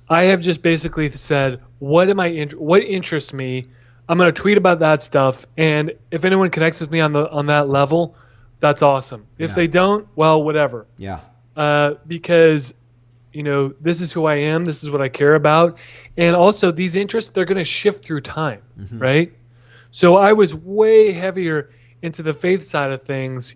I have just basically said, what interests me? I'm going to tweet about that stuff. And if anyone connects with me on that level, that's awesome. If Yeah. they don't, well, whatever. Yeah. Because this is who I am. This is what I care about. And also these interests, they're going to shift through time, Hmm. right? So I was way heavier into the faith side of things,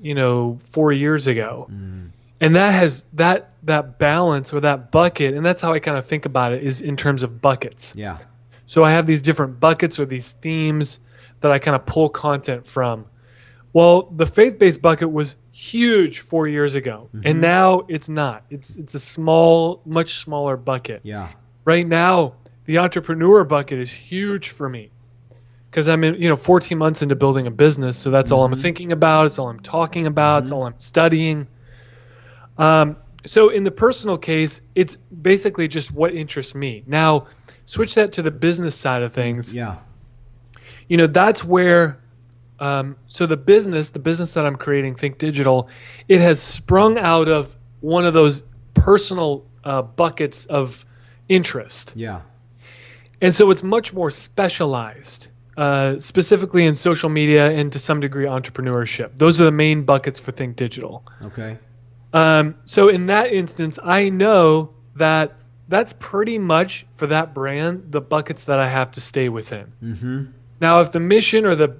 4 years ago. Mm. And that has that balance or that bucket, and that's how I kind of think about it is in terms of buckets. Yeah. So I have these different buckets or these themes that I kind of pull content from. Well, the faith-based bucket was huge 4 years ago, and Hmm. now it's not. It's a small, much smaller bucket. Yeah. Right now, the entrepreneur bucket is huge for me because I'm in, 14 months into building a business, so that's all I'm Hmm. thinking about. It's all I'm talking about. It's Hmm. all I'm studying. So in the personal case, it's basically just what interests me. Now, switch that to the business side of things. Yeah. That's where so the business that I'm creating, Think Digital, it has sprung out of one of those personal buckets of interest. Yeah. And so it's much more specialized, specifically in social media and to some degree entrepreneurship. Those are the main buckets for Think Digital. Okay. So in that instance, I know that that's pretty much for that brand the buckets that I have to stay within. Hmm. Now, if the mission or the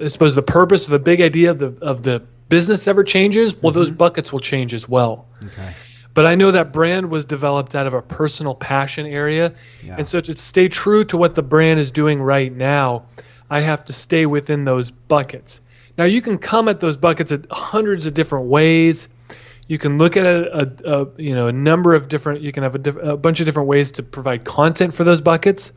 I suppose the purpose or the big idea of the business ever changes, well, those Hmm. buckets will change as well. Okay. But I know that brand was developed out of a personal passion area, Yeah. and so to stay true to what the brand is doing right now, I have to stay within those buckets. Now, you can come at those buckets at hundreds of different ways. You can look at it a number of different. You can have a bunch of different ways to provide content for those buckets.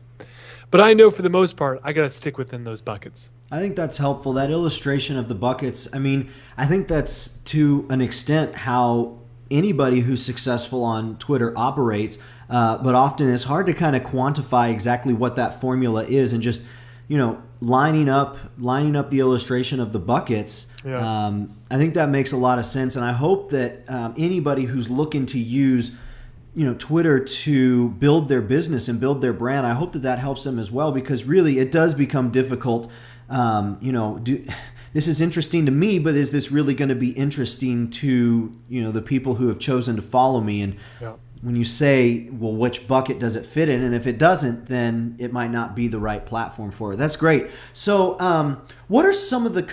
But I know for the most part, I got to stick within those buckets. I think that's helpful. That illustration of the buckets, I mean, I think that's to an extent how anybody who's successful on Twitter operates, but often it's hard to kind of quantify exactly what that formula is and just, lining up the illustration of the buckets. Yeah. I think that makes a lot of sense. And I hope that anybody who's looking to use Twitter to build their business and build their brand, I hope that that helps them as well, because really it does become difficult. This is interesting to me, but is this really going to be interesting to the people who have chosen to follow me? And Yeah. when you say, well, which bucket does it fit in? And if it doesn't, then it might not be the right platform for it. That's great. So what are some of the